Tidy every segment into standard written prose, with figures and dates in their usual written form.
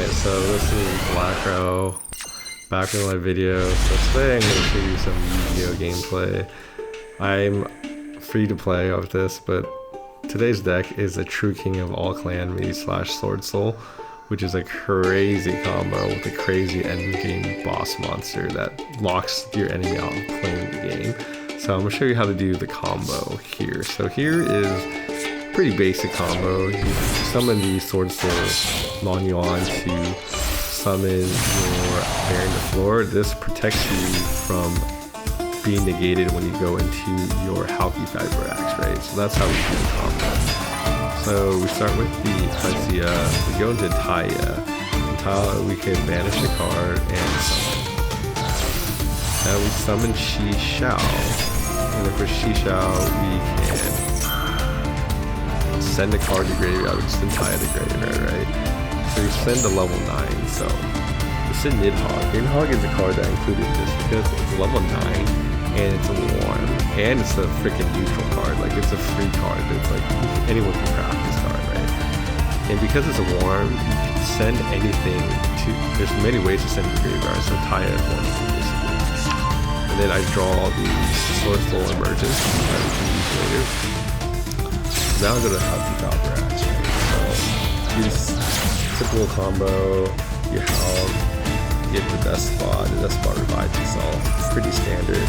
Alright, so this is Blackrow, back with my video. So today I'm going to show you some Yu-Gi-Oh gameplay. I'm free to play of this, but today's deck is a True King of all Calamities / Sword Soul, which is a crazy combo with a crazy endgame boss monster that locks your enemy out of playing the game. So I'm going to show you how to do the combo here. So here is pretty basic combo. You summon the Sword Soul Long Yuan to summon your bear in the floor. This protects you from being negated when you go into your Halki Fiber Axe, right? So that's how we do the combo. So we start with the Pythia, we go into Taya. In Taya we can banish a card and summon. Now we summon Shi Xiao, and then for Shi Xiao we can send a card to graveyard, which is in Taya to graveyard, right? So you send a level 9, so it's a Nidhogg. Nidhogg is a card that included this because it's level 9 and it's a warm and it's a freaking neutral card. Like, it's a free card. It's like anyone can craft this card, right? And because it's a warm, you can send anything to, there's many ways to send to graveyard, so Taya is one of them basically. And then I draw the Sword Soul Emergence that we can use later. Now I'm gonna help you out for axe, right? So use typical combo, you help, get the Death Spot, and Death Spot revives itself. Pretty standard.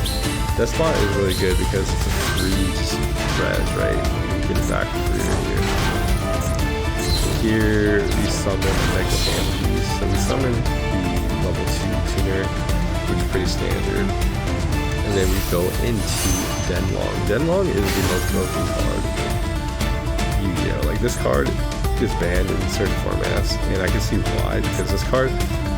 Death Spot is really good because it's a free res, right? You get it back for free right here. Here we summon Mega Calamities. So we summon the level 2 tuner, which is pretty standard. And then we go into Denlong. Denlong is the most broken card. Yu-Gi-Oh! Like, this card is banned in certain formats, and I can see why, because this card,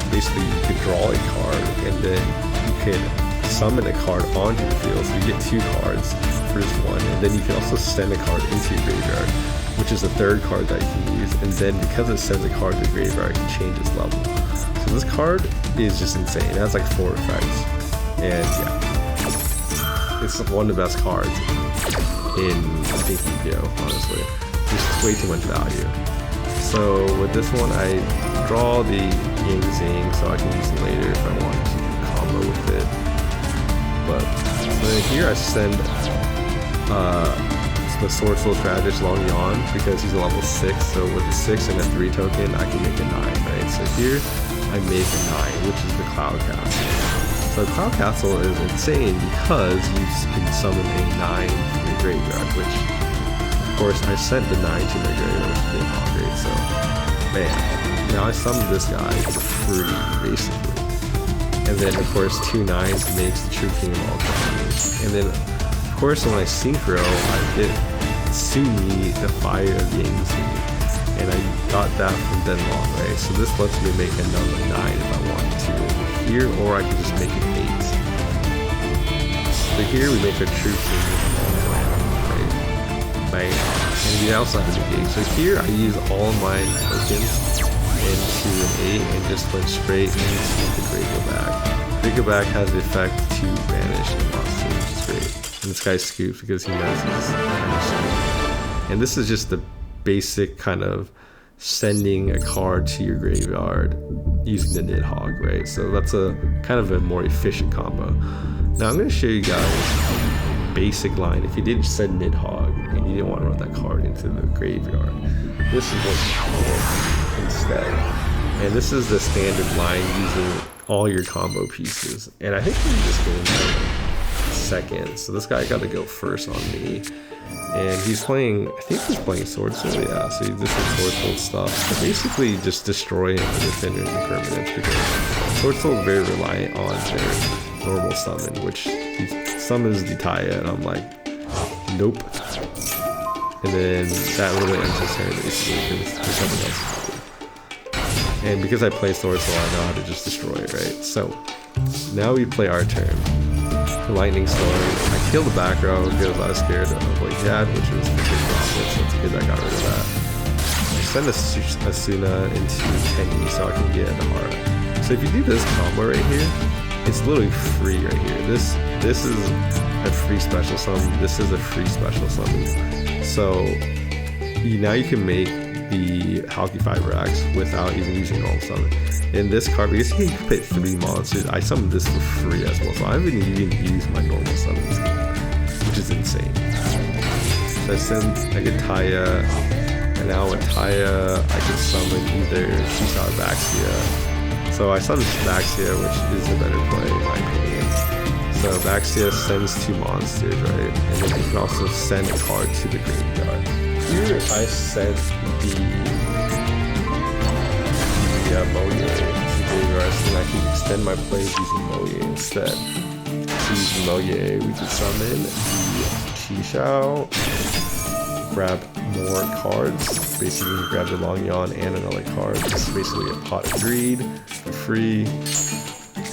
basically you can draw a card and then you can summon a card onto the field, so you get 2 cards versus 1, and then you can also send a card into your graveyard, which is the 3rd card that you can use, and then because it sends a card to the graveyard, it can change its level. So this card is just insane. It has like 4 effects, and yeah, it's one of the best cards in, I think, Yu-Gi-Oh! Honestly. Just way too much value. So with this one, I draw the Ying Zing, so I can use it later if I want to combo with it. But so here I send the Sword Soul Strategist Long Yuan because he's a level 6. So with the 6 and a 3 token, I can make a 9, right? So here I make a 9, which is the Cloud Castle. So Cloud Castle is insane because you can summon a 9 from your graveyard, which, of course, I sent the 9 to my graveyard, which didn't great. So, man, now I summoned this guy for free, basically. And then, of course, 2 9s makes the True King of all Calamities. And then, of course, when I synchro, I hit Sumi, the Fire of Ying Zing. And I got that from Denlong, right? So this lets me make another 9 if I want to here, or I can just make it 8. So here we make a True King of all Calamities, right? Bang. And we also have a negate. So here I use all my tokens into an 8 and just went straight into the Great Back. Great Back has the effect to banish the monster, which is great. And this guy scoops because he knows he's banished. And this is just the basic kind of sending a card to your graveyard using the Nidhogg, right? So that's a kind of a more efficient combo. Now I'm going to show you guys basic line. If you didn't send Nidhogg and you didn't want to run that card into the graveyard, this is what you do instead. And this is the standard line using all your combo pieces. And I think we just go in second. So this guy got to go first on me. And he's playing, I think he's playing Sword Soul, yeah. So this is Sword Soul stuff. But basically just destroying the defenders and permanents because Sword Soul is very reliant on their normal summon, which he summons the Taya, and I'm like, nope. And then that really ends his turn basically because there's something else to do. And because I play Sword Soul, I know how to just destroy it, right? So now we play our turn. Lightning Storm. I kill the back row because I was scared of what he had, which was the big profit, so it's good I got rid of that. I send a Asuna into Kenny so I can get an Ahara. So if you do this combo right here, it's literally free right here. This is a free special summon. This is a free special summon. So now you can make the Halky Fiber Axe without even using normal summon. In this card, because he can put 3 monsters, I summoned this for free as well, so I haven't even used my normal summon this game, which is insane. So I send, I get Taya, and now with Taya, I can summon either Shisha or Baxia. So I summoned Baxia, which is the better play in my opinion. So Baxia sends 2 monsters, right? And then you can also send a card to the graveyard. Here I sent the Moye to graveyard, so then I can extend my plays using Moye instead. So using Moye, we can summon the Qishao, grab more cards, basically grab the Long Yawn and another card. This is basically a Pot of Greed for free,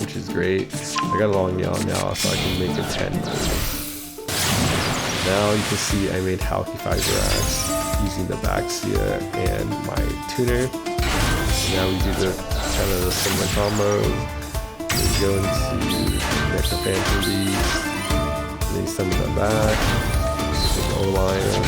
which is great. I got a Long Yawn now, so I can make a 10 million. Now you can see I made Halky Fiber Axe using the Baxia and my tuner. Now we do the kind of the similar combos. We go into Necrophantom, then you summon them back. With O-Lion.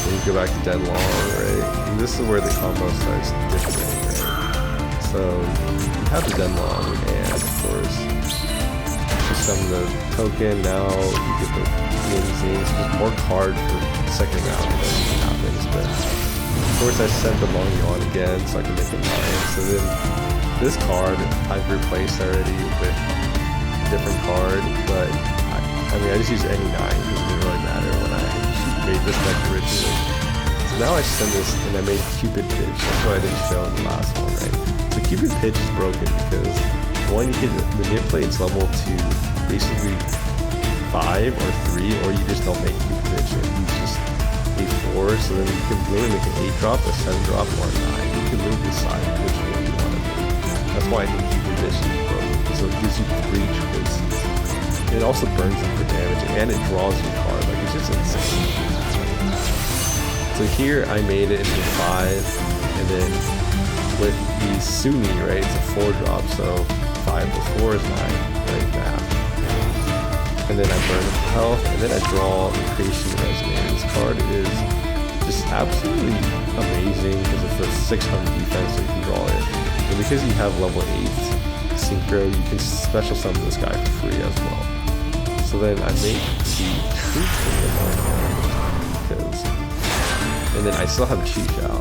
Then you go back to Deadlong, right? And this is where the combo starts different, right? So you have the Deadlong, and of course, you summon the token. Now you get the Zings. There's more card for the second round when that happens, but of course I sent the Long Yawn again so I can make it 9. So then this card I've replaced already with a different card, but I mean I just used any 9 because it didn't really matter when I made this deck originally. So now I send this and I made Cupid Pitch. That's why I didn't show in the last one, right? So Cupid Pitch is broken because one, you can manipulate its level to basically 5 or 3, or you just don't make Cupid Pitch and you just a 4, so then you can literally make an 8 drop, a 7 drop, or a 9. You can literally decide which one you want to do. That's why I think Cupid Pitch is broken, so it gives you 3 choices. It also burns them for damage, and it draws your card, like it's just insane. So here I made it into 5, and then with the Sunni, right, it's a 4 drop, so 5 plus 4 is 9, right, math. And then I burn him for health, and then I draw the Creation Resonator. This card is just absolutely amazing because it's a 600 defense, so you can draw it. And because you have level 8 Synchro, you can special summon this guy for free as well. So then I make the Truth because, and then I still have Qishao.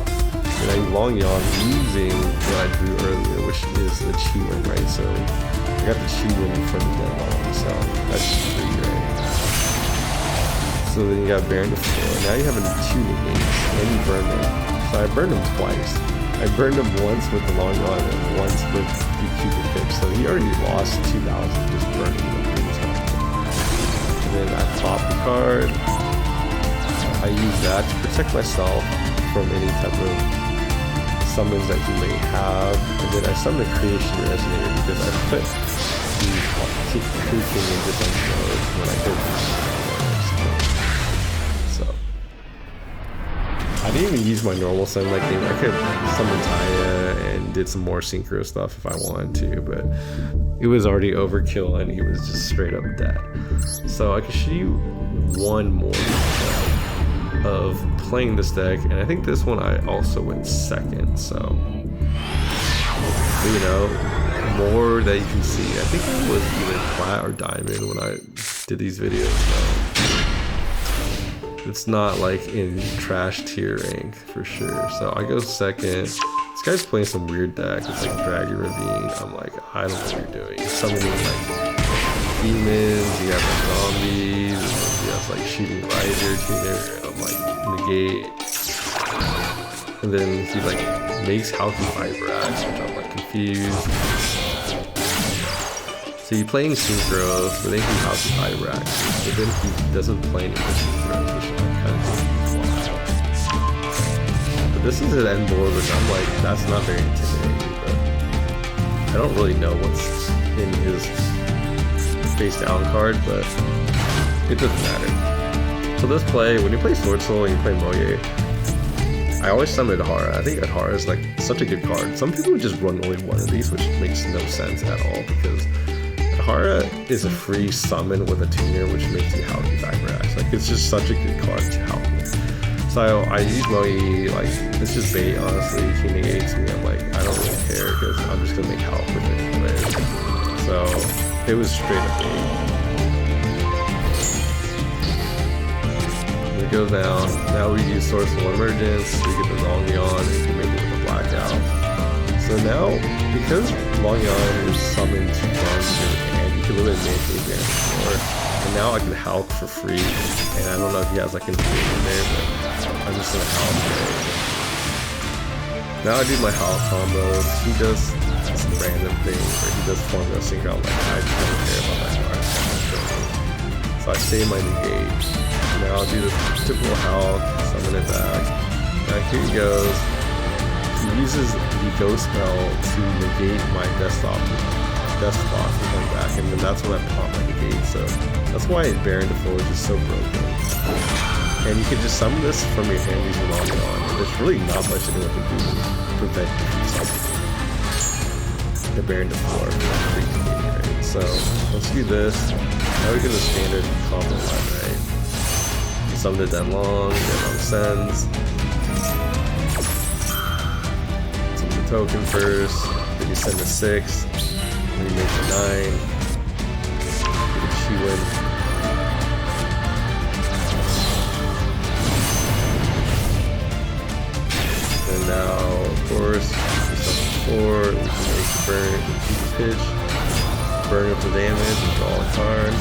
And I Long Yawn using what I drew earlier, which is the Chi Wing, right? So I got the Chi Wing from the Deadlong, so that's free, right? So then you got Baron to 4. Now you have a 2 negates, and you burn him. So I burned him twice. I burned him once with the Long Yawn and once with the Cupid Pitch. So he already lost 2,000 just burning him. And then I pop the card. I use that to protect myself from any type of summons that you may have. And then I summon the Creation Resonator because I put the Crew King in different mode when I could. So I didn't even use my normal summon like game. I could summon Taya and did some more synchro stuff if I wanted to, but it was already overkill and he was just straight up dead. So I can show you one more of playing this deck, and I think this one I also went second, so you know, more that you can see. I think it was either plat or diamond when I did these videos, so it's not like in trash tier rank for sure. So I go second. This guy's playing some weird deck. It's like Dragon Ravine. I'm like, I don't know what you're doing. Summoning like demons, you have like zombies, and you have like shooting rider tuner. I'm like, negate. And then he like makes Halky Fiber Axe, which I'm like confused. So you're playing Synchros, but then he Halky Fiber Axe, but then he doesn't play any Synchros, which I'm kind of. But this is an end board, which I'm like, that's not very intimidating, but I don't really know what's in his face down card, but it doesn't matter. So this play, when you play Sword Soul and you play Moye, I always summon Adhara. I think Adhara is like such a good card. Some people would just run only one of these, which makes no sense at all, because Adhara is a free summon with a tuner, which makes you Halky Fiber Axe. Like, it's just such a good card to help with. So I use Moe, like, it's just bait, honestly. He negates me. I'm like, I don't really care because I'm just gonna make help with it anyway. So it was straight up bait. It goes down. Now we use Sourceful Emergence. We get the Longyon and we can make it with a Blackout. So now, because Longyon is summoned from your hand, you can literally make me advance more. And now I can Hulk for free. And I don't know if he has like an in there, but I'm just gonna Hulk it. Now I do my Hulk combos. He does some random things where he does Formula Synchro. Like, I just don't care about that card. So I save my negate. Now I'll do the typical Hulk, summon it back. Now here he goes. He uses the Ghost Spell to negate my desktop from going back, and then that's when I pop my negate. So that's why Baron Default is just so broken. And you can just summon this from your hand using Longyon. There's really not much anyone can do to prevent the Baron Default from freaking me, right? So let's do this. Now we get the standard combo line, right? You summon it Denlong sends. Summon the token first, then you send a 6, then you make a 9. Get a Chiwin. And now, of course, we summon 4, we can make the burn, keep the pitch, burn up the damage, and draw a card.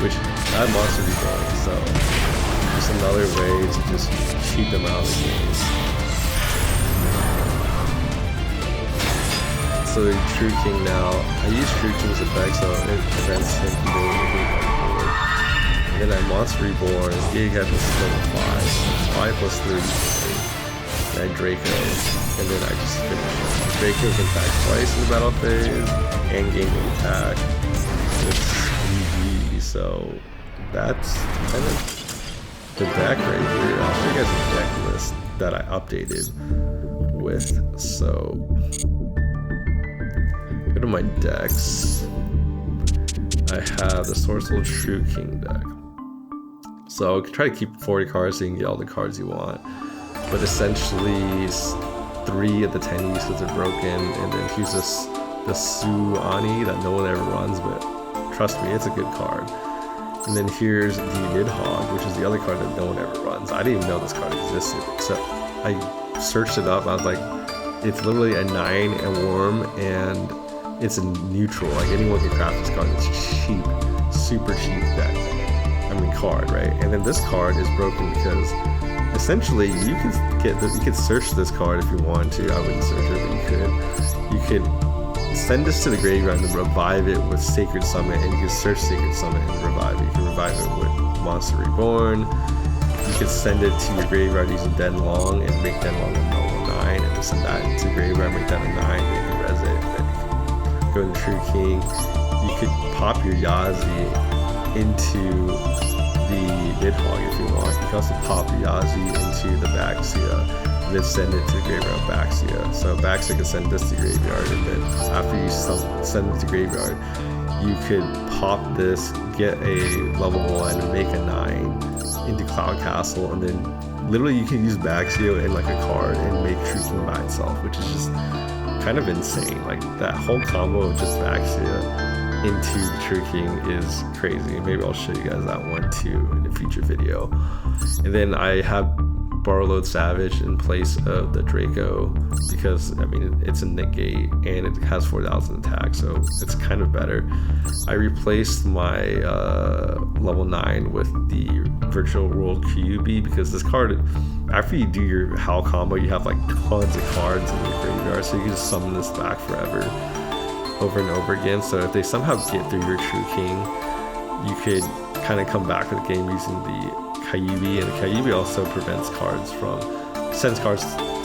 Which that monster be going, so just another way to just cheat them out of the game. So the True King now, I use True King's effect so it prevents him from doing anything on the board. And then I Monster Reborn, Gig had this level 5 plus 3, and I Draco, and then I just finish it. Draco can attack twice in the battle phase, and gain the attack. It's GG, so that's kind of the deck right here. I'll show you guys the deck list that I updated with. So go to my decks. I have the Sourceful True King deck. So you can try to keep 40 cards so you can get all the cards you want. But essentially 3 of the 10 use because they're broken, and then here's the Suani that no one ever runs, but trust me, it's a good card. And then here's the Nidhogg, which is the other card that no one ever runs. I didn't even know this card existed, except I searched it up. I was like, it's literally a 9 and worm, and it's a neutral. Like, anyone can craft this card. It's cheap, super cheap card, right? And then this card is broken because essentially you could search this card if you want to. I wouldn't search it, but you could send this to the graveyard and revive it with Sacred Summit, and you can search Sacred Summit and revive it. You can revive it with Monster Reborn. You could send it to your graveyard using Denlong and make Denlong a level 9, and then send that to the graveyard, make that a 9, and you can res it. Then you can go to True King. You could pop your Yazi into the Nidhogg if you want. You can also pop Yazi into the Baxia and then send it to the graveyard of Baxia. So Baxia can send this to the graveyard, and then after you send it to graveyard, you could pop this, get a level 1, and make a 9 into Cloud Castle, and then literally you can use Baxia in like a card and make True King by itself, which is just kind of insane. Like, that whole combo of just Baxia into the True King is crazy. Maybe I'll show you guys that one too in a future video. And then I have Barload Savage in place of the Draco because, I mean, it's a negate and it has 4,000 attack, so it's kind of better. I replaced my level 9 with the Virtual World QB because this card, after you do your Howl combo, you have like tons of cards in your graveyard, so you can just summon this back forever, over and over again. So if they somehow get through your True King, you could kind of come back to the game using the Kyubi, and the Kyubi also sends cards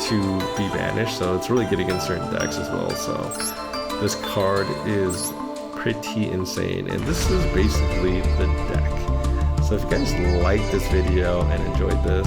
to be banished, so it's really good against certain decks as well. So this card is pretty insane, and this is basically the deck. So if you guys liked this video and enjoyed this,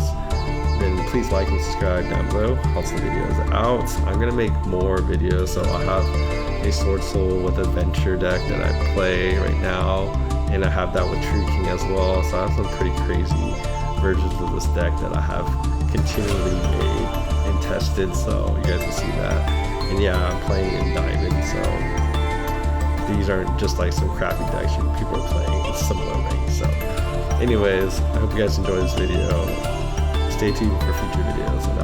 then please like and subscribe down below. Helps the videos out. I'm gonna make more videos, so I have a Sword Soul with Adventure deck that I play right now, and I have that with True King as well. So I have some pretty crazy versions of this deck that I have continually made and tested, so you guys will see that. And yeah, I'm playing in Diamond, so these aren't just like some crappy decks people are playing. It's similar ranks. So anyways, I hope you guys enjoyed this video. Stay tuned for future videos, and